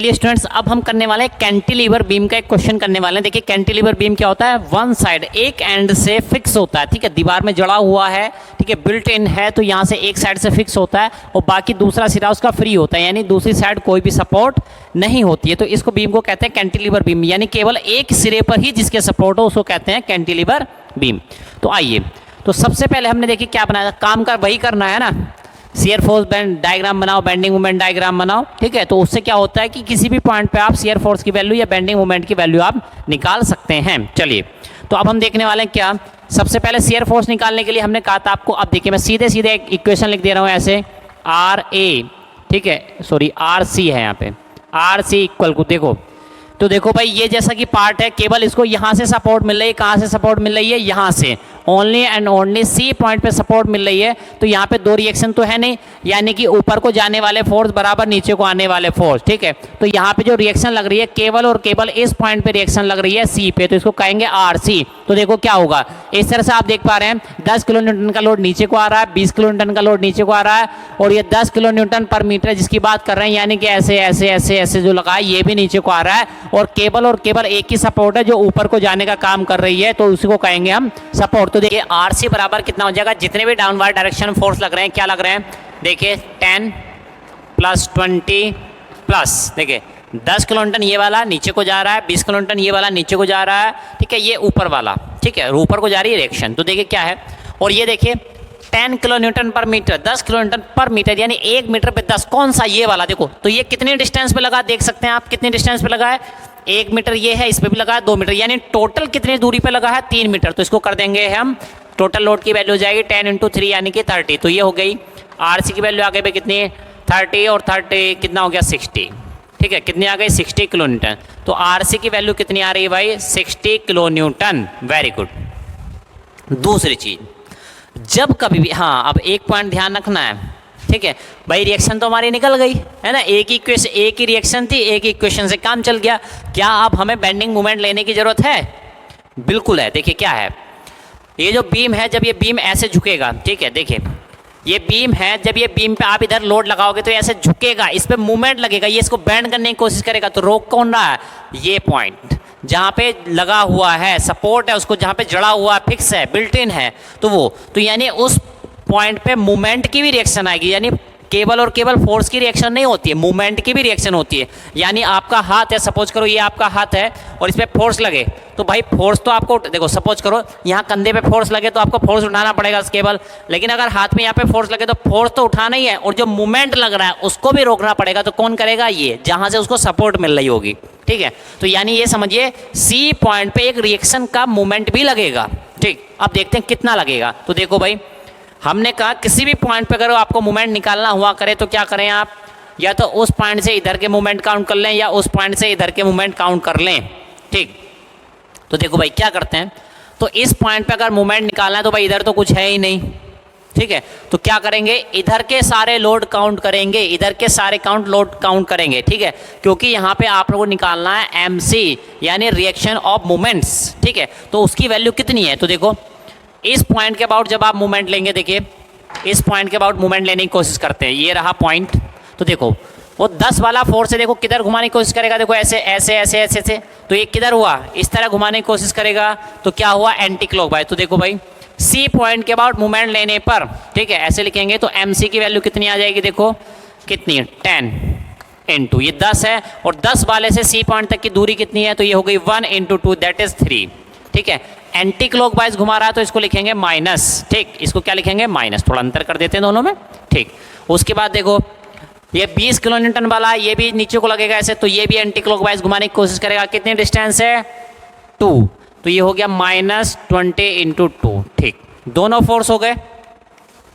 चलिए स्टूडेंट्स, अब हम करने वाले हैं कैंटिलीवर बीम का एक क्वेश्चन करने वाले हैं। देखिए कैंटिलीवर बीम क्या होता है, वन साइड एक एंड से फिक्स होता है, ठीक है, दीवार में जड़ा हुआ है, ठीक है, बिल्ट इन है, तो यहाँ से एक साइड से फिक्स होता है और बाकी दूसरा सिरा उसका फ्री होता है, यानी दूसरी साइड कोई भी सपोर्ट नहीं होती है। तो इसको बीम को कहते हैं कैंटिलीवर बीम, यानी केवल एक सिरे पर ही जिसके सपोर्ट हो उसको कहते हैं कैंटिलीवर बीम। तो आइए, तो सबसे पहले हमने देखिए क्या बनाया, काम कर वही करना है ना, शियर फोर्स बैंड डायग्राम बनाओ, बेंडिंग मोमेंट डायग्राम बनाओ, ठीक है। तो उससे क्या होता है कि किसी भी पॉइंट पे आप शियर फोर्स की वैल्यू या बेंडिंग मोमेंट की वैल्यू आप निकाल सकते हैं। चलिए, तो अब हम देखने वाले हैं क्या, सबसे पहले शियर फोर्स निकालने के लिए हमने कहा था आपको, अब देखिए मैं सीधे सीधे एक इक्वेशन लिख दे रहा हूँ ऐसे, आर ए, ठीक है, सॉरी आर सी है यहाँ पे, आर सी इक्वल को देखो, तो देखो भाई ये जैसा कि पार्ट है, केवल इसको यहाँ से सपोर्ट मिल रही है, कहाँ से सपोर्ट मिल रही है, यहाँ से, only and only C point पे सपोर्ट मिल रही है। तो यहाँ पे दो रिएक्शन तो है नहीं, यानी कि ऊपर को जाने वाले फोर्स बराबर नीचे को आने वाले फोर्स, ठीक है। तो यहाँ पे जो रिएक्शन लग रही है केवल और केवल इस पॉइंट पे रिएक्शन लग रही है सी पे, तो इसको कहेंगे आर सी। तो देखो क्या होगा, इस तरह से आप देख पा रहे हैं 10 किलो न्यूटन का लोड नीचे को आ रहा है, 20 किलो न्यूटन का लोड नीचे को आ रहा है, और ये 10 किलो न्यूटन पर मीटर जिसकी बात कर रहे हैं, यानी कि ऐसे ऐसे ऐसे ऐसे जो लगा है ये भी नीचे को आ रहा है, और केवल एक ही सपोर्ट है जो ऊपर को जाने का काम कर रही है, तो उसी को कहेंगे हम सपोर्ट। तो देखिए आर सी बराबर कितना हो जाएगा, जितने भी डाउनवर्ड डायरेक्शन फोर्स लग रहे हैं, क्या लग रहे हैं, देखिए 10 + 20 प्लस, देखिए 10 किलो न्यूटन ये वाला नीचे को जा रहा है, 20 किलो न्यूटन ये वाला नीचे को जा रहा है, ठीक है, ये ऊपर वाला, ठीक है, ऊपर को जा रही है रिएक्शन। तो देखिए क्या है, और ये देखिए 10 किलो न्यूटन पर मीटर, 10 किलो न्यूटन पर मीटर, यानी 1 मीटर पे 10, कौन सा, ये वाला देखो। तो ये कितने डिस्टेंस पे लगा, देख सकते हैं आप कितने डिस्टेंस पे लगा है, 1 मीटर ये है, इस पे भी लगा है 2 मीटर, यानी टोटल कितनी दूरी पे लगा है, 3 मीटर। तो इसको कर देंगे हम, टोटल लोड की वैल्यू हो जाएगी 10 × 3 यानी कि 30। तो ये हो गई आर सी की वैल्यू आ गई भाई कितनी, 30, और 30 कितना हो गया 60, ठीक है, कितनी आ गई 60 किलो न्यूटन। तो आर सी की वैल्यू कितनी आ रही है भाई, 60 किलो न्यूटन। Very good. दूसरी चीज, जब कभी भी, हाँ अब एक पॉइंट ध्यान रखना है, ठीक है भाई, रिएक्शन तो हमारी निकल गई है ना, एक ही रिएक्शन थी, एक ही इक्वेशन से काम चल गया। क्या अब हमें बेंडिंग मोमेंट लेने की जरूरत है, बिल्कुल है। देखिए क्या है, ये जो बीम है, जब ये बीम ऐसे झुकेगा, ठीक है, देखिए ये बीम है, जब ये बीम पे आप इधर लोड लगाओगे तो ऐसे झुकेगा, इस पे मूवमेंट लगेगा, ये इसको बेंड करने की कोशिश करेगा, तो रोक कौन रहा है, ये पॉइंट जहाँ पे लगा हुआ है, सपोर्ट है उसको, जहाँ पे जड़ा हुआ है, फिक्स है, बिल्ट इन है, तो वो, तो यानी उस पॉइंट पे मूवमेंट की भी रिएक्शन आएगी, यानी केवल और केवल फोर्स की रिएक्शन नहीं होती है, मूवमेंट की भी रिएक्शन होती है। यानी आपका हाथ है, सपोज करो ये आपका हाथ है और इस पर फोर्स लगे, तो भाई फोर्स तो आपको, देखो सपोज करो यहाँ कंधे पे फोर्स लगे तो आपको फोर्स उठाना पड़ेगा केवल, लेकिन अगर हाथ में यहाँ पे फोर्स लगे तो फोर्स तो उठाना ही है, और जो मूवमेंट लग रहा है उसको भी रोकना पड़ेगा। तो कौन करेगा, ये जहाँ से उसको सपोर्ट मिल रही होगी, ठीक है। तो यानी ये समझिए सी पॉइंट पे एक रिएक्शन का मूवमेंट भी लगेगा, ठीक। अब देखते हैं कितना लगेगा। तो देखो भाई, हमने कहा किसी भी पॉइंट पे अगर आपको मूवमेंट निकालना हुआ करे तो क्या करें आप, या तो उस पॉइंट से इधर के मूवमेंट काउंट कर लें या उस पॉइंट से इधर के मूवमेंट काउंट कर लें, ठीक। तो देखो भाई क्या करते हैं, तो इस पॉइंट पे अगर मूवमेंट निकालना है तो भाई इधर तो कुछ है ही नहीं, ठीक है, तो क्या करेंगे, इधर के सारे लोड काउंट करेंगे, इधर के सारे लोड काउंट करेंगे, ठीक है, क्योंकि यहाँ पे आप लोगों को निकालना है MC यानी रिएक्शन ऑफ मूवमेंट्स, ठीक है। तो उसकी वैल्यू कितनी है, तो देखो इस पॉइंट के अबाउट जब आप मूवमेंट लेंगे, देखिए इस पॉइंट के अबाउट मूवमेंट लेने की कोशिश करते हैं, ये रहा पॉइंट, तो देखो वो 10 वाला फोर्स है, देखो किधर घुमाने की कोशिश करेगा, देखो ऐसे ऐसे ऐसे ऐसे ऐसे, तो ये किधर हुआ, इस तरह घुमाने की कोशिश करेगा, तो क्या हुआ, एंटी क्लॉकवाइज। तो देखो भाई सी पॉइंट के अबाउट मूवमेंट लेने पर, ठीक है, ऐसे लिखेंगे तो MC की वैल्यू कितनी आ जाएगी, देखो कितनी, 10 × ये 10 है, और 10 वाले से सी पॉइंट तक की दूरी कितनी है, तो ये हो गई 1 × 2 दैट इज 3, ठीक है। एंटी क्लॉकवाइज घुमा रहा है तो इसको लिखेंगे माइनस, ठीक, इसको क्या लिखेंगे, माइनस, थोड़ा अंतर कर देते हैं दोनों में, ठीक। उसके बाद देखो ये 20 किलो न्यूटन वाला, ये भी नीचे को लगेगा ऐसे, तो ये भी एंटी क्लॉकवाइज घुमाने की कोशिश करेगा, कितने डिस्टेंस है, 2, तो ये हो गया -20 × 2, ठीक, दोनों फोर्स हो गए,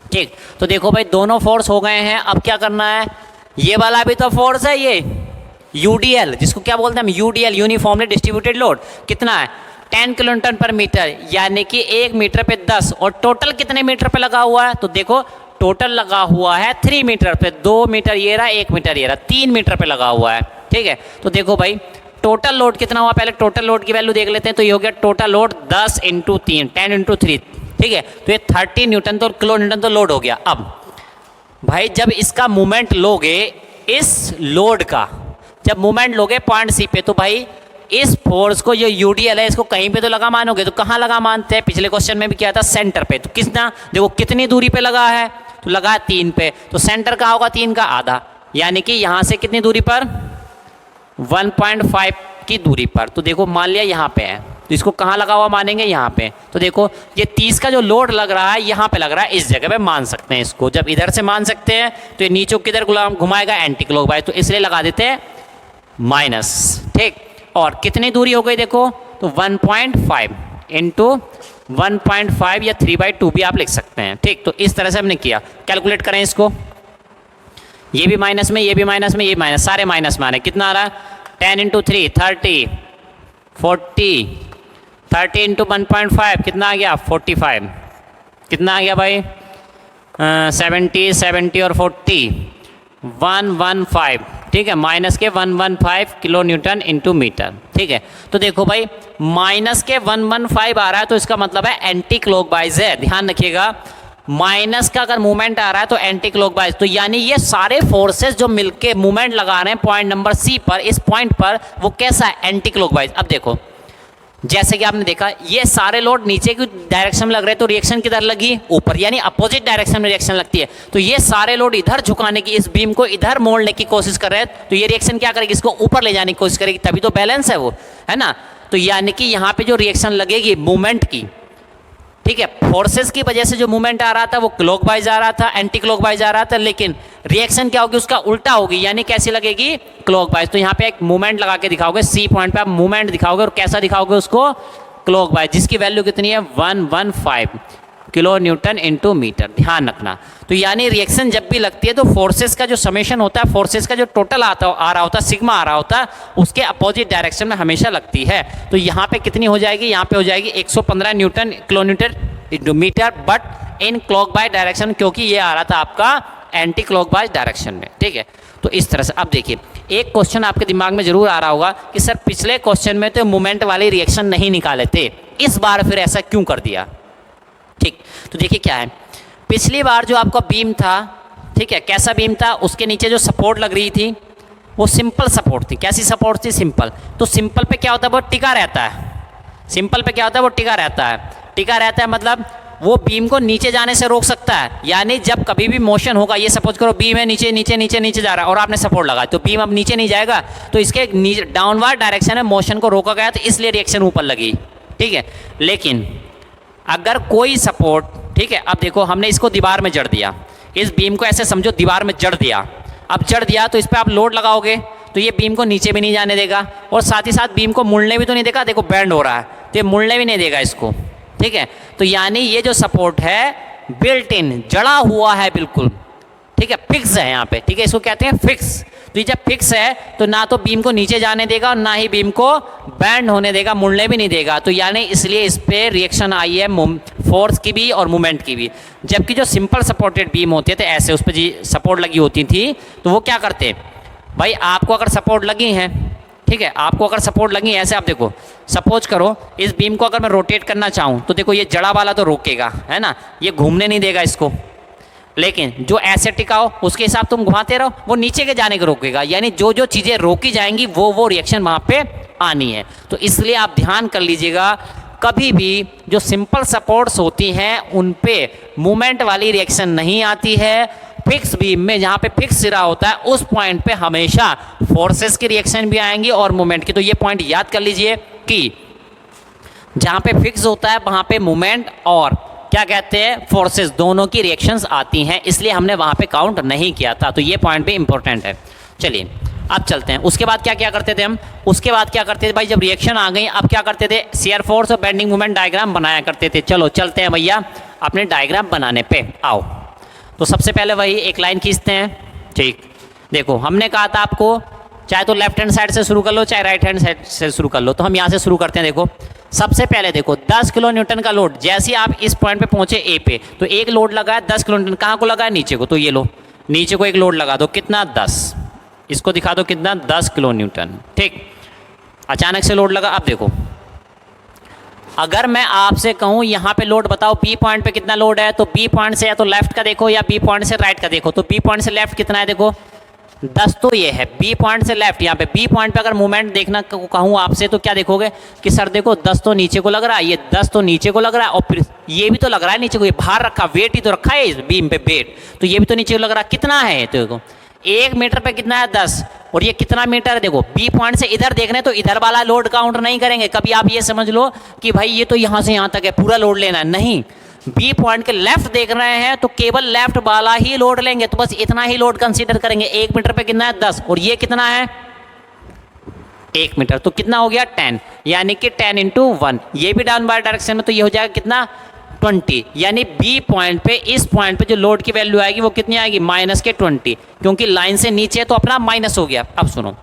ठीक। तो देखो भाई दोनों फोर्स हो गए हैं, अब क्या करना है, ये वाला भी तो फोर्स है, ये UDL, जिसको क्या बोलते हैं हम, UDL यूनिफॉर्मली डिस्ट्रीब्यूटेड लोड, कितना है 10 किलो न्यूटन पर मीटर, यानी कि 1 मीटर पे 10, और टोटल कितने मीटर पे लगा हुआ है, तो देखो टोटल लगा हुआ है 3 मीटर पे, 2 मीटर ये रहा, 1 मीटर ये रहा, 3 मीटर पे लगा हुआ है, ठीक है। तो देखो भाई टोटल लोड कितना हुआ, पहले टोटल लोड की वैल्यू देख लेते हैं, तो ये हो गया टोटल लोड 10 × 3, 10 × 3, ठीक है। तो ये 30 न्यूटन तो किलो न्यूटन तो लोड हो गया। अब भाई जब इसका मूवमेंट लोगे इस लोड का, जब मूवमेंट लोगे पॉइंट सी पे तो भाई इस फोर्स को जो यूडीएल है इसको कहीं पे तो लगा मानोगे, तो कहाँ लगा मानते हैं? पिछले क्वेश्चन में भी किया था सेंटर पे। तो कितना देखो कितनी दूरी पे लगा है, तो लगा 3 पे, तो सेंटर का होगा 3 का आधा, यानी कि यहाँ से कितनी दूरी पर 1.5 की दूरी पर। तो देखो मान लिया यहाँ पे है, तो इसको कहाँ लगा हुआ मानेंगे? यहाँ पे। तो देखो ये 30 का जो लोड लग रहा है यहाँ पे लग रहा है, इस जगह पे मान सकते हैं इसको। जब इधर से मान सकते हैं तो ये नीचे किधर घुमाएगा? एंटी क्लॉकवाइज, तो इसलिए लगा देते हैं माइनस। ठीक, और कितनी दूरी हो गई देखो, तो 1.5 इंटू 1.5 या 3/2 भी आप लिख सकते हैं। ठीक, तो इस तरह से हमने किया। कैलकुलेट करें इसको, ये भी माइनस में, ये भी माइनस में, ये माइनस, सारे माइनस में आ रहे हैं। कितना आ रहा है? 10 इंटू 3 30, 40, 30 इंटू 1.5 कितना आ गया? 45। कितना आ गया भाई? 70, 70 और 40 115। ठीक है, माइनस के 115 किलो न्यूटन इंटू मीटर। ठीक है, तो देखो भाई माइनस के 115 आ रहा है तो इसका मतलब है एंटी क्लॉकवाइज है। ध्यान रखिएगा, माइनस का अगर मूवमेंट आ रहा है तो एंटी क्लॉकवाइज, तो यानी ये सारे फोर्सेस जो मिलके मूवमेंट लगा रहे हैं पॉइंट नंबर सी पर, इस पॉइंट पर, वो कैसा है? Anti clockwise. अब देखो जैसे कि आपने देखा ये सारे लोड नीचे की डायरेक्शन में लग रहे हैं, तो रिएक्शन किधर लगी? ऊपर, यानी अपोजिट डायरेक्शन में रिएक्शन लगती है। तो ये सारे लोड इधर झुकाने की, इस बीम को इधर मोड़ने की कोशिश कर रहे हैं, तो ये रिएक्शन क्या करेगी? इसको ऊपर ले जाने की कोशिश करेगी, तभी तो बैलेंस है वो, है ना। तो यानी कि यहाँ पे जो रिएक्शन लगेगी मूवमेंट की, ठीक है, फोर्सेस की वजह से जो मूवमेंट आ रहा था वो क्लॉकवाइज आ रहा था, एंटी क्लॉकवाइज आ रहा था, लेकिन रिएक्शन क्या होगी? उसका उल्टा होगी, यानी कैसी लगेगी? क्लॉकवाइज। तो यहाँ पे एक मूवमेंट लगा के दिखाओगे, सी पॉइंट पे आप मूवमेंट दिखाओगे, और कैसा दिखाओगे उसको? क्लॉकवाइज, जिसकी वैल्यू कितनी है? 115 किलो न्यूटन इंटू मीटर। ध्यान रखना, तो यानी रिएक्शन जब भी लगती है तो फोर्सेस का जो समेशन होता है, फोर्सेस का जो टोटल आ रहा होता है, सिग्मा आ रहा होता है, उसके अपोजिट डायरेक्शन में हमेशा लगती है। तो यहाँ पे कितनी हो जाएगी? यहाँ पे हो जाएगी 115 newton kilo newton into metre, but in clockwise direction, क्योंकि ये आ रहा था आपका एंटी क्लॉकवाइज डायरेक्शन में। ठीक है, तो इस तरह से अब देखिए एक क्वेश्चन आपके दिमाग में जरूर आ रहा होगा कि सर पिछले क्वेश्चन में तो मूवमेंट वाली रिएक्शन नहीं निकाले थे, इस बार फिर ऐसा क्यों कर दिया? ठीक, तो देखिए क्या है, पिछली बार जो आपका बीम था, ठीक है, कैसा बीम था? उसके नीचे जो सपोर्ट लग रही थी वो सिंपल सपोर्ट थी। कैसी सपोर्ट थी? सिंपल। तो सिंपल पे क्या होता है? वो टिका रहता है। सिंपल पे क्या होता है? वो टिका रहता है। टिका रहता है मतलब वो बीम को नीचे जाने से रोक सकता है, यानी जब कभी भी मोशन होगा, ये सपोज करो बीम है नीचे नीचे नीचे नीचे जा रहा है और आपने सपोर्ट लगाया, तो बीम अब नीचे नहीं जाएगा, तो इसके डाउनवर्ड डायरेक्शन में मोशन को रोका गया, तो इसलिए रिएक्शन ऊपर लगी। ठीक है, लेकिन अगर कोई सपोर्ट, ठीक है, अब देखो हमने इसको दीवार में जड़ दिया, इस बीम को ऐसे समझो दीवार में जड़ दिया। अब जड़ दिया तो इस पर आप लोड लगाओगे तो ये बीम को नीचे भी नहीं जाने देगा, और साथ ही साथ बीम को मुड़ने भी तो नहीं देगा। देखो बेंड हो रहा है तो ये मुड़ने भी नहीं देगा इसको। ठीक है, तो यानी ये जो सपोर्ट है बिल्ट इन, जड़ा हुआ है बिल्कुल। ठीक है, फिक्स है यहाँ पे। ठीक है, इसको कहते हैं फिक्स। तो ये जब फिक्स है तो ना तो बीम को नीचे जाने देगा और ना ही बीम को बैंड होने देगा, मुड़ने भी नहीं देगा। तो यानी इसलिए इस पर रिएक्शन आई है फोर्स की भी और मूवमेंट की भी। जबकि जो सिंपल सपोर्टेड बीम होते थे ऐसे, उस पर जी सपोर्ट लगी होती थी, तो वो क्या करते भाई, आपको अगर सपोर्ट लगी हैं, ठीक है, आपको अगर सपोर्ट लगी है ऐसे, आप देखो सपोज करो इस बीम को अगर मैं रोटेट करना चाहूँ तो देखो ये जड़ा वाला तो रोकेगा, है ना, ये घूमने नहीं देगा इसको, लेकिन जो ऐसे टिकाओ उसके हिसाब तुम घुमाते रहो, वो नीचे के जाने को रोकेगा। यानी जो जो चीज़ें रोकी जाएंगी वो रिएक्शन वहाँ पे आनी है। तो इसलिए आप ध्यान कर लीजिएगा, कभी भी जो सिंपल सपोर्ट्स होती हैं उन पे मूवमेंट वाली रिएक्शन नहीं आती है। फिक्स बीम में जहाँ पे फिक्स सिरा होता है उस पॉइंट पे हमेशा फोर्सेस की रिएक्शन भी आएंगी और मूवमेंट की। तो ये पॉइंट याद कर लीजिए कि जहाँ पे फिक्स होता है वहाँ पे मूवमेंट और क्या कहते हैं फोर्सेस दोनों की रिएक्शंस आती हैं, इसलिए हमने वहाँ पे काउंट नहीं किया था। तो ये पॉइंट भी इंपॉर्टेंट है। चलिए अब चलते हैं, उसके बाद क्या क्या करते थे हम, उसके बाद क्या करते थे भाई, जब रिएक्शन आ गई अब क्या करते थे, शियर फोर्स और बेंडिंग मोमेंट डायग्राम बनाया करते थे। चलो चलते हैं भैया अपने डायग्राम बनाने पे, आओ। तो सबसे पहले वही एक लाइन खींचते हैं। ठीक, देखो हमने कहा था आपको चाहे तो लेफ्ट हैंड साइड से शुरू कर लो चाहे राइट हैंड साइड से शुरू कर लो, तो हम यहाँ से शुरू करते हैं। देखो सबसे पहले देखो 10 किलो न्यूटन का लोड, जैसे ही आप इस पॉइंट पे पहुंचे ए पे, तो एक लोड लगा है 10 किलो न्यूटन, कहाँ को लगा है, नीचे को, तो ये लो नीचे को एक लोड लगा दो, कितना 10, इसको दिखा दो कितना 10 किलो न्यूटन। ठीक, अचानक से लोड लगा। अब देखो अगर मैं आपसे कहूँ यहाँ पे लोड बताओ बी पॉइंट पे कितना लोड है, तो बी पॉइंट से या तो लेफ्ट का देखो या बी पॉइंट से राइट का देखो। तो बी पॉइंट से लेफ्ट कितना है, देखो 10 तो ये है बी पॉइंट से लेफ्ट, यहाँ पे बी पॉइंट पे अगर मूवमेंट देखना कहूँ आपसे तो क्या देखोगे कि सर देखो 10 तो नीचे को लग रहा है, ये 10 तो नीचे को लग रहा है, और फिर ये भी तो लग रहा है नीचे को, ये बाहर रखा वेट ही तो रखा है इस बीम पे वेट, तो ये भी तो नीचे को लग रहा है। कितना है तो देखो 1 मीटर पे कितना है 10, और ये कितना मीटर है देखो, बी पॉइंट से इधर देख रहे हैं तो इधर वाला लोड काउंट नहीं करेंगे। कभी आप ये समझ लो कि भाई ये तो यहाँ से यहाँ तक है पूरा लोड लेना है, नहीं, बी पॉइंट के लेफ्ट देख रहे हैं तो केवल लेफ्ट वाला ही लोड लेंगे, तो बस इतना ही लोड कंसीडर करेंगे। 1 मीटर पे कितना है 10, और ये कितना है 1 मीटर, तो कितना हो गया 10, यानी कि 10 × 1, ये भी डाउन वार्ड डायरेक्शन में, तो ये हो जाएगा कितना 20, यानी बी पॉइंट पे इस पॉइंट पे जो लोड की वैल्यू आएगी वो कितनी आएगी -20, क्योंकि लाइन से नीचे तो अपना माइनस हो गया। अब सुनो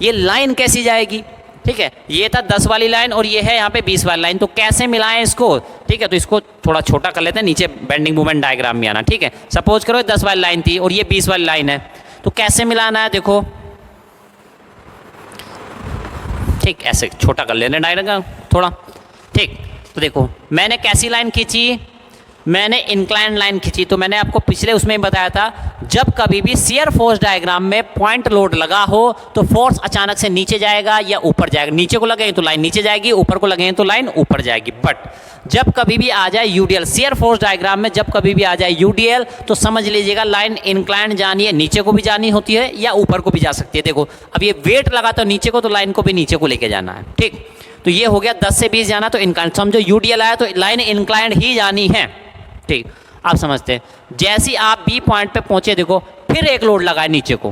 ये लाइन कैसी जाएगी, ठीक है, ये था 10 वाली लाइन और ये है यहाँ पे 20 वाली लाइन, तो कैसे मिलाएं इसको, ठीक है, तो इसको थोड़ा छोटा कर लेते हैं, नीचे बेंडिंग मूवमेंट डायग्राम में आना, ठीक है। सपोज करो 10 वाली लाइन थी और ये 20 वाली लाइन है, तो कैसे मिलाना है देखो, ठीक, ऐसे छोटा कर लेना डायग्राम थोड़ा, ठीक। तो देखो मैंने कैसी लाइन खींची, मैंने इंक्लाइन लाइन खींची, तो मैंने आपको पिछले उसमें बताया था जब कभी भी शियर फोर्स डायग्राम में पॉइंट लोड लगा हो तो फोर्स अचानक से नीचे जाएगा या ऊपर जाएगा, नीचे को लगेंगे तो लाइन नीचे जाएगी, ऊपर को लगेंगे तो लाइन ऊपर जाएगी। बट जब कभी भी आ जाए यूडीएल, शियर फोर्स डायग्राम में जब कभी भी आ जाए यूडीएल, तो समझ लीजिएगा लाइन इंक्लाइन जानी है, नीचे को भी जानी होती है या ऊपर को भी जा सकती है। देखो अब ये वेट लगा तो नीचे को, तो लाइन को भी नीचे को लेके जाना है, ठीक। तो ये हो गया 10 से 20 जाना, तो इंक्लाइन, समझो यूडीएल आया तो लाइन इंक्लाइंड ही जानी है, ठीक। आप समझते हैं, जैसे आप बी पॉइंट पे पहुंचे देखो फिर एक लोड लगा है नीचे को,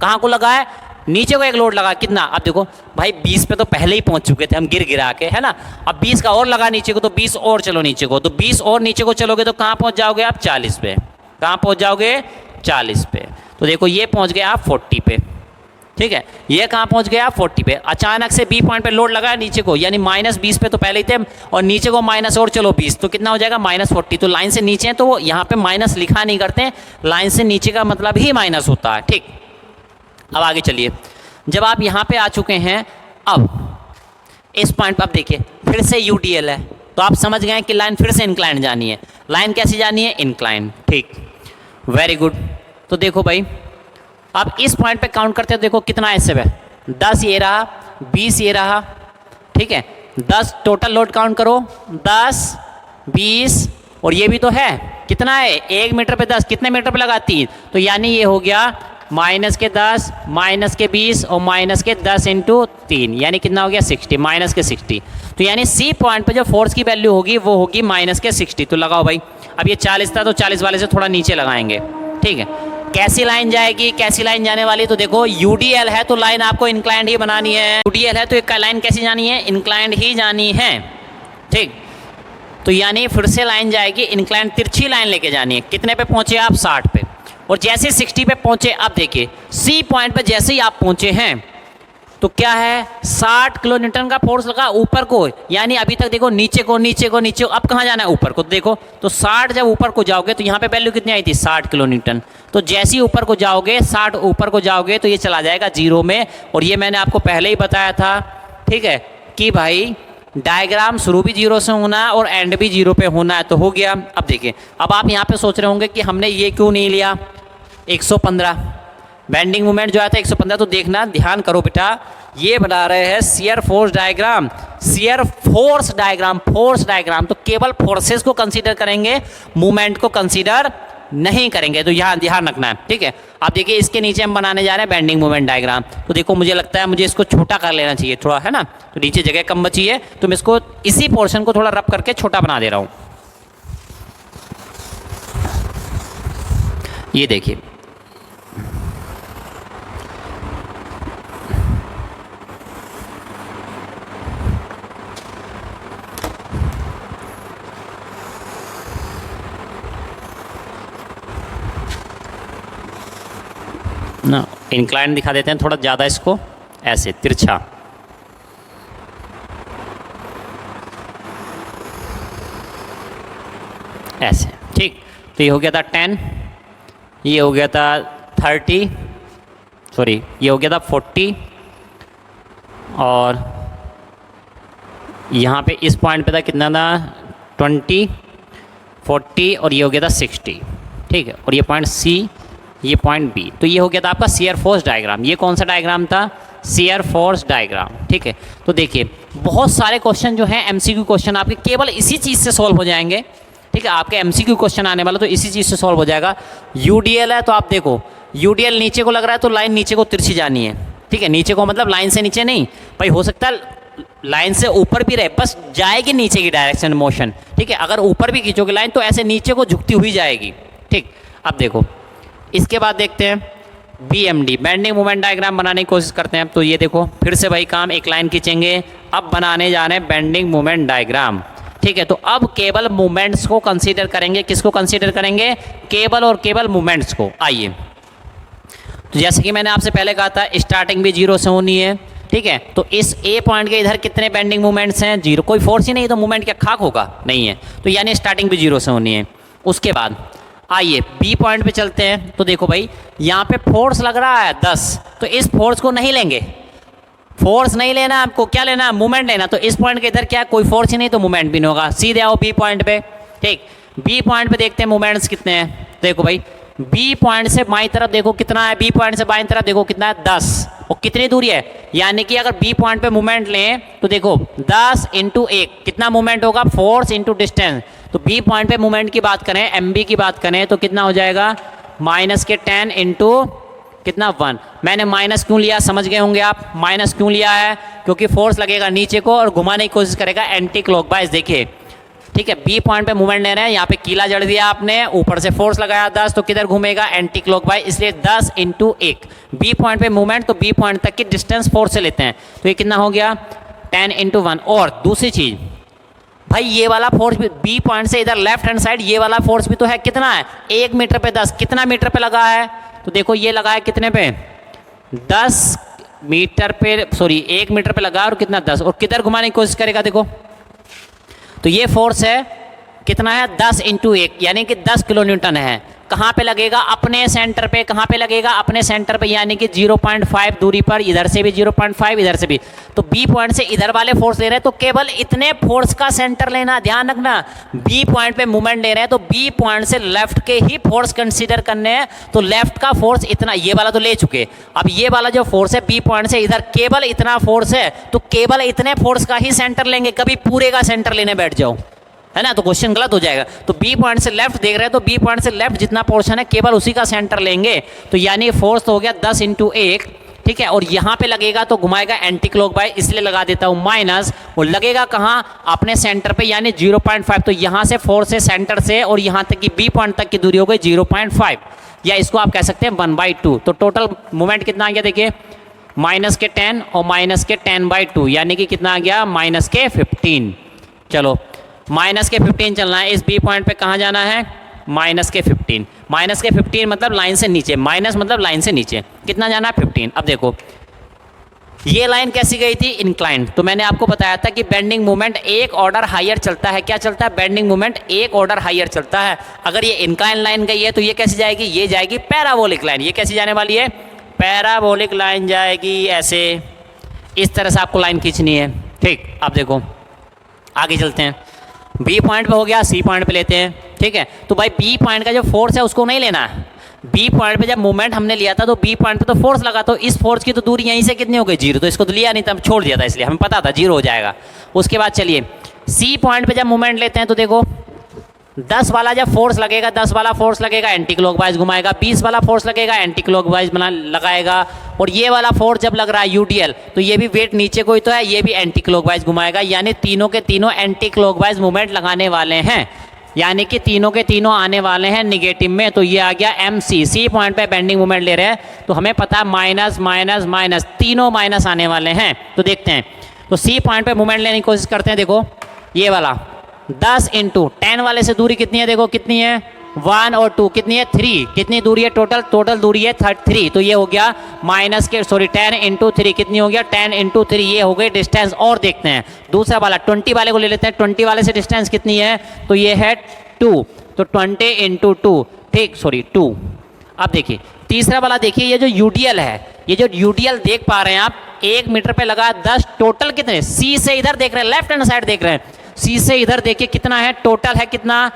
कहाँ को लगा है नीचे को एक लोड लगा, कितना, अब देखो भाई 20 पे तो पहले ही पहुंच चुके थे हम गिर गिरा के, है ना, अब 20 का और लगा नीचे को, तो 20 और चलो नीचे को, तो 20 और नीचे को चलोगे तो कहाँ पहुंच जाओगे आप 40 पे, कहाँ पहुंच जाओगे 40 पे। तो देखो ये पहुंच गए आप 40 पे, ठीक है, ये कहाँ पहुंच गया 40 पे। अचानक से बी पॉइंट पे लोड लगा नीचे को, यानी -20 पे तो पहले ही थे, और नीचे को माइनस और चलो 20, तो कितना हो जाएगा -40। तो लाइन से नीचे है तो यहाँ पे माइनस लिखा नहीं करते, लाइन से नीचे का मतलब ही माइनस होता है, ठीक। अब आगे चलिए, जब आप यहाँ पे आ चुके हैं, अब इस पॉइंट पर आप देखिए फिर से यूडीएल है, तो आप समझ गए कि लाइन फिर से इंक्लाइन जानी है। लाइन कैसी जानी है, इंक्लाइन, ठीक, वेरी गुड। तो देखो भाई अब इस पॉइंट पे काउंट करते हो, देखो कितना ऐसे है, 10 ये रहा, 20 ये रहा, ठीक है, 10 टोटल लोड काउंट करो, 10 20 और ये भी तो है, कितना है 1 मीटर पे 10, कितने मीटर पे लगा 3, तो यानी ये हो गया -10 -20 और -10 × 3, यानी कितना हो गया 60, -60। तो यानी सी पॉइंट पे जो फोर्स की वैल्यू होगी वो होगी -60। तो लगाओ भाई, अब ये 40 था तो 40 वाले से थोड़ा नीचे लगाएंगे, ठीक है। कैसी लाइन जाएगी, कैसी लाइन जाने वाली, तो देखो यूडीएल है तो लाइन आपको इंक्लाइंड ही बनानी है, यूडीएल है तो एक लाइन कैसी जानी है, इंक्लाइंड ही जानी है, ठीक। तो यानी फिर से लाइन जाएगी इंक्लाइंड, तिरछी लाइन लेके जानी है। कितने पे पहुंचे आप 60 पे, और जैसे 60 पे पहुंचे, अब देखिए सी पॉइंट पे जैसे ही आप पहुंचे हैं तो क्या है 60 किलो न्यूटन का फोर्स लगा ऊपर को, यानी अभी तक देखो नीचे को नीचे को नीचे को, अब कहाँ जाना है ऊपर को, देखो तो 60 जब ऊपर को जाओगे तो यहाँ पे वैल्यू कितनी आई थी 60 किलो न्यूटन, तो जैसे ही ऊपर को जाओगे 60 ऊपर को जाओगे तो ये चला जाएगा 0 में। और ये मैंने आपको पहले ही बताया था, ठीक है, कि भाई डायग्राम शुरू भी 0 से होना है और एंड भी 0 पे होना है, तो हो गया। अब देखिए, अब आप यहाँ पे सोच रहे होंगे कि हमने ये क्यों नहीं लिया 115, बेंडिंग मोमेंट जो आया था 115, तो देखना ध्यान करो बेटा, ये बना रहे हैं shear force diagram, shear force diagram, force diagram, तो केवल फोर्सेस को कंसीडर करेंगे, मूवमेंट को कंसीडर नहीं करेंगे, तो यहाँ ध्यान रखना है, ठीक है। आप देखिए इसके नीचे हम बनाने जा रहे हैं बेंडिंग मोमेंट डायग्राम, तो देखो मुझे लगता है मुझे इसको छोटा कर लेना चाहिए थोड़ा, है ना, तो नीचे जगह कम बची है तो मैं इसको इसी पोर्शन को थोड़ा रब करके छोटा बना दे रहा हूँ। ये देखिए ना, इंक्लाइन दिखा देते हैं थोड़ा ज़्यादा इसको, ऐसे तिरछा, ऐसे, ठीक। तो ये हो गया था 10, ये हो गया था 30, सॉरी ये हो गया था 40, और यहाँ पे इस पॉइंट पे था कितना था 20 40, और ये हो गया था 60, ठीक है। और ये पॉइंट सी ये पॉइंट बी। तो ये हो गया था आपका शियर फोर्स डायग्राम। ये कौन सा डायग्राम था? Shear force diagram. ठीक है, तो देखिए बहुत सारे क्वेश्चन जो हैं एमसीक्यू क्वेश्चन आपके केवल इसी चीज़ से सॉल्व हो जाएंगे। ठीक है, आपके एमसीक्यू क्वेश्चन आने वाला तो इसी चीज़ से सॉल्व हो जाएगा। यूडीएल है तो आप देखो यूडीएल नीचे को लग रहा है तो लाइन नीचे को तिरछी जानी है। ठीक है, नीचे को मतलब लाइन से नीचे नहीं भाई, हो सकता है लाइन से ऊपर भी रहे, बस जाएगी नीचे की डायरेक्शन मोशन। ठीक है, अगर ऊपर भी खींचोगे लाइन तो ऐसे नीचे को झुकती हुई जाएगी। ठीक, अब देखो इसके बाद देखते हैं बीएमडी, बेंडिंग मोमेंट डायग्राम बनाने की कोशिश करते हैं। तो ये देखो फिर से भाई काम, एक लाइन खींचेंगे, अब बनाने जा रहे हैं बेंडिंग मोमेंट डायग्राम। ठीक है, तो अब केवल मूवमेंट्स को कंसीडर करेंगे। किसको कंसीडर करेंगे? केवल और केवल मूवमेंट्स को। आइए, तो जैसे कि मैंने आपसे पहले कहा था स्टार्टिंग भी जीरो से होनी है। ठीक है, तो इस ए पॉइंट के इधर कितने बेंडिंग मूवमेंट्स हैं? जीरो। कोई फोर्स ही नहीं तो मूवमेंट क्या खाक होगा? नहीं है, तो यानी स्टार्टिंग भी जीरो से होनी है। उसके बाद आइए बी पॉइंट पे चलते हैं। तो देखो भाई यहाँ पे फोर्स लग रहा है 10, तो इस फोर्स को नहीं लेंगे, फोर्स नहीं लेना आपको, क्या लेना? मूवमेंट लेना। तो इस पॉइंट के इधर क्या कोई फोर्स ही नहीं तो मूवमेंट भी नहीं होगा। सीधे आओ बी पॉइंट पे। ठीक, बी पॉइंट पे देखते हैं मूवमेंट्स कितने हैं। देखो भाई बी पॉइंट से बाईं तरफ देखो कितना है, बी पॉइंट से बाईं तरफ देखो कितना है 10, और कितनी दूरी है? यानी कि अगर बी पॉइंट पे मूवमेंट लें तो देखो 10 इंटू 1 कितना मूवमेंट होगा? Force into distance. तो बी पॉइंट पे मूवमेंट की बात करें, एम बी की बात करें तो कितना हो जाएगा? माइनस के 10 इंटू कितना 1। मैंने माइनस क्यों लिया समझ गए होंगे आप। माइनस क्यों लिया है? क्योंकि फोर्स लगेगा नीचे को और घुमाने की कोशिश करेगा एंटी क्लॉकवाइज। देखिए ठीक है, बी पॉइंट पे मूवमेंट ले रहे हैं, यहाँ पे कीला जड़ दिया आपने, ऊपर से फोर्स लगाया 10, तो किधर घूमेगा? एंटी क्लॉकवाइज, इसलिए 10 इंटू 1। बी पॉइंट पे मूवमेंट तो बी पॉइंट तक की डिस्टेंस फोर्स से लेते हैं, तो ये कितना हो गया? 10 इंटू 1। और दूसरी चीज़ भाई ये वाला फोर्स भी बी पॉइंट से इधर लेफ्ट हैंड साइड ये वाला फोर्स भी तो है, कितना है? 1 मीटर पे 10। कितना मीटर पे लगा है? तो देखो ये लगा है कितने पे? 10 मीटर पे, सॉरी 1 मीटर पे लगा और कितना 10, और किधर घुमाने की कोशिश करेगा? देखो तो ये फोर्स है कितना है? 10 इंटू 1 यानी कि 10 किलो न्यूटन है। कहाँ पे लगेगा? अपने सेंटर पे। कहाँ पे लगेगा? अपने सेंटर पे, यानी कि 0.5 दूरी पर। इधर से भी 0.5, इधर से भी। तो बी पॉइंट से इधर वाले फोर्स ले रहे हैं तो केवल इतने फोर्स का सेंटर लेना, ध्यान रखना। बी पॉइंट पे मूवमेंट ले रहे हैं तो बी पॉइंट से लेफ्ट के ही फोर्स कंसीडर करने हैं। तो लेफ्ट का फोर्स इतना, ये वाला तो ले चुके, अब ये वाला जो फोर्स है बी पॉइंट से इधर केवल इतना फोर्स है, तो केवल इतने फोर्स का ही सेंटर लेंगे। कभी पूरे का सेंटर लेने बैठ जाओ, है ना, तो क्वेश्चन गलत हो जाएगा। तो बी पॉइंट से लेफ्ट देख रहे हैं तो बी पॉइंट से लेफ्ट जितना पोर्शन है केवल उसी का सेंटर लेंगे। तो यानी फोर्स तो हो गया 10 इंटू 1। ठीक है, और यहाँ पे लगेगा तो घुमाएगा एंटी क्लॉकवाइज, इसलिए लगा देता हूँ माइनस। वो लगेगा कहाँ? अपने सेंटर पे, यानी 0.5। तो यहाँ से फोर्स है सेंटर से और यहाँ तक की बी पॉइंट तक की दूरी हो गई 0.5, या इसको आप कह सकते हैं 1/2। तो टोटल मूवमेंट कितना आ गया? देखिए माइनस के 10 और माइनस के 10/2, यानी कि कितना आ गया? माइनस के 15। चलो माइनस के 15 चलना है। इस बी पॉइंट पे कहाँ जाना है? माइनस के 15। माइनस के 15 मतलब लाइन से नीचे, माइनस मतलब लाइन से नीचे कितना जाना है? 15। अब देखो ये लाइन कैसी गई थी? इंक्लाइंड। तो मैंने आपको बताया था कि बेंडिंग मूवमेंट एक ऑर्डर हायर चलता है। क्या चलता है? बेंडिंग मूवमेंट एक ऑर्डर हायर चलता है। अगर ये इंक्लाइन लाइन गई है तो ये कैसी जाएगी? ये जाएगी पैराबोलिक लाइन। ये कैसी जाने वाली है? पैराबोलिक लाइन जाएगी ऐसे, इस तरह से आपको लाइन खींचनी है। ठीक, अब देखो आगे चलते हैं। बी पॉइंट पे हो गया, सी पॉइंट पे लेते हैं। ठीक है, तो भाई बी पॉइंट का जो फोर्स है उसको नहीं लेना है। बी पॉइंट पे जब मूवमेंट हमने लिया था तो बी पॉइंट पे तो फोर्स लगा, तो इस फोर्स की तो दूरी यहीं से कितनी हो गई? 0। तो इसको तो लिया नहीं था, छोड़ दिया था, इसलिए हमें पता था 0 हो जाएगा। उसके बाद चलिए सी पॉइंट पे जब मूवमेंट लेते हैं तो देखो 10 वाला जब फोर्स लगेगा, 10 वाला फोर्स लगेगा एंटी क्लॉकवाइज घुमाएगा, 20 वाला फोर्स लगेगा एंटी क्लॉकवाइज लगाएगा, और ये वाला फोर्स जब लग रहा है यूडीएल तो ये भी वेट नीचे को ही तो है, ये भी एंटी क्लॉकवाइज घुमाएगा। यानी तीनों के तीनों एंटी क्लॉकवाइज मूवमेंट लगाने वाले हैं, यानी कि तीनों के तीनों आने वाले हैं निगेटिव में। तो ये आ गया एम सी। सी पॉइंट पे बेंडिंग मूवमेंट ले रहे हैं तो हमें पता है माइनस माइनस माइनस, तीनों माइनस आने वाले हैं। तो देखते हैं, तो सी पॉइंट पे मूवमेंट लेने की कोशिश करते हैं। देखो ये वाला 10 इंटू 10 वाले से दूरी कितनी है? देखो कितनी है? 1 और 2 कितनी है? 3। कितनी दूरी है टोटल? टोटल दूरी है 3। तो ये हो गया माइनस के, सॉरी 10 इंटू 3 कितनी हो गया? 10 इंटू 3, ये हो गई डिस्टेंस। और देखते हैं दूसरा वाला 20 वाले को ले लेते हैं। 20 वाले से डिस्टेंस कितनी है? तो ये है 2। तो 20 इंटू 2, ठीक, सॉरी 2। अब देखिए तीसरा वाला, देखिए ये जो यूडीएल है, ये जो यूडीएल देख पा रहे हैं आप 1 मीटर पे लगा 10, टोटल कितने? सी से इधर देख रहे हैं, लेफ्ट हैंड साइड देख रहे हैं, सी से इधर देखिए कितना है टोटल है? कितना?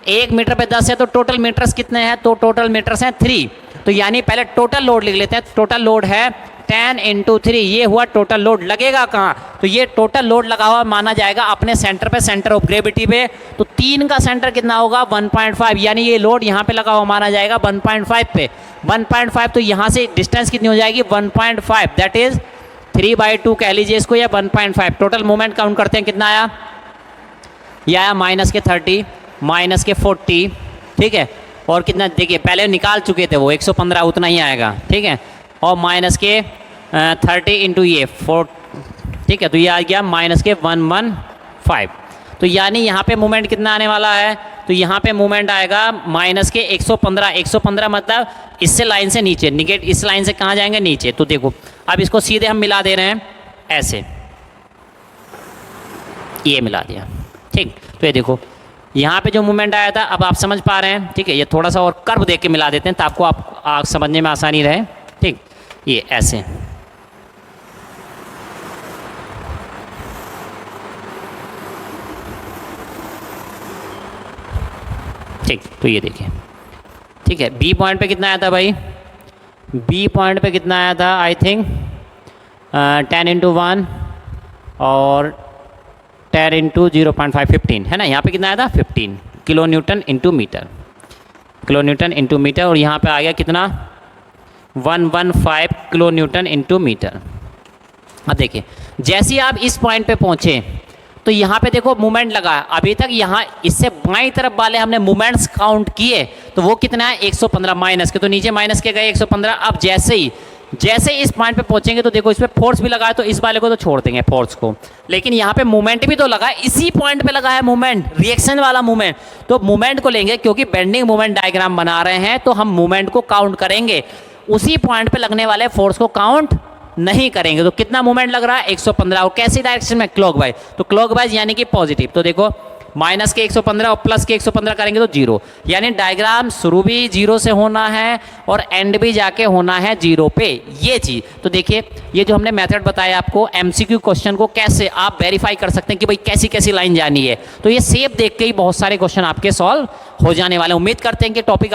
1 मीटर पे 10 है तो टोटल मीटर्स कितने हैं, तो टोटल मीटर्स हैं 3। तो यानी पहले टोटल लोड लिख लेते हैं। टोटल लोड है 10 × 3, ये हुआ टोटल लोड। लगेगा कहाँ, तो ये टोटल लोड लगा हुआ माना जाएगा अपने सेंटर पे, सेंटर ऑफ ग्रेविटी पे। तो 3 का सेंटर कितना होगा 1.5, यानी ये लोड यहाँ पे लगा हुआ माना जाएगा 1.5 पे। 1.5 तो यहाँ से डिस्टेंस कितनी हो जाएगी 1.5, दैट इज 3/2 कह लीजिए इसको, या 1.5। टोटल मोमेंट काउंट करते हैं, कितना आया, ये आया -30 -40, ठीक है। और कितना देखिए पहले निकाल चुके थे वो 115, उतना ही आएगा, ठीक है। और -30 × ये 4, ठीक है। तो ये आ गया -115। तो यानी यहाँ पे मोमेंट कितना आने वाला है, तो यहाँ पे मोमेंट आएगा -115। 115 मतलब इससे लाइन से नीचे, निगेट इस लाइन से कहाँ जाएंगे, नीचे। तो देखो अब इसको सीधे हम मिला दे रहे हैं ऐसे, ये मिला दिया, ठीक। तो ये देखो यहाँ पे जो मूवमेंट आया था, अब आप समझ पा रहे हैं, ठीक है। ये थोड़ा सा और कर्व देख के मिला देते हैं ताकि आपको समझने में आसानी रहे, ठीक। ये ऐसे, ठीक। तो ये देखिए, ठीक है। बी पॉइंट पे कितना आया था भाई, बी पॉइंट पे कितना आया था, आई थिंक 10 × 1 और 10 × 0.5, 15 है ना। यहाँ पे कितना आया था 15 kilo newton × metre, kilo newton × metre. और यहाँ पे आ गया कितना 115 किलो न्यूटन × मीटर। अब देखिए जैसे ही आप इस पॉइंट पे पहुँचे तो यहाँ पे देखो मूवमेंट लगा है। अभी तक यहाँ इससे बाईं तरफ वाले हमने मूवमेंट्स काउंट किए, तो वो कितना है 115 माइनस के, तो नीचे माइनस के गए 115। अब जैसे ही इस पॉइंट पे पहुंचेंगे तो देखो इस पे फोर्स भी लगा है, तो इस वाले को तो छोड़ देंगे फोर्स को, लेकिन यहाँ पे मूवमेंट भी तो लगा है, इसी पॉइंट पे लगा है मूवमेंट, रिएक्शन वाला मूवमेंट। तो मूवमेंट को लेंगे, क्योंकि बेंडिंग मूवमेंट डायग्राम बना रहे हैं तो हम मूवमेंट को काउंट करेंगे, उसी पॉइंट पे लगने वाले फोर्स को काउंट नहीं करेंगे। तो कितना मूवमेंट लग रहा है 115, और कैसी डायरेक्शन में, क्लॉकवाइज। तो क्लॉकवाइज यानी कि पॉजिटिव। तो देखो माइनस के 115 और प्लस के 115 करेंगे तो 0, यानी डायग्राम शुरू भी 0 से होना है और एंड भी जाके होना है 0 पे, ये चीज़। तो देखिए ये जो हमने मेथड बताया आपको, एमसीक्यू क्वेश्चन को कैसे आप वेरीफाई कर सकते हैं कि भाई कैसी कैसी लाइन जानी है, तो ये सेप देख के ही बहुत सारे क्वेश्चन आपके सॉल्व हो जाने वाले। उम्मीद करते हैं कि टॉपिक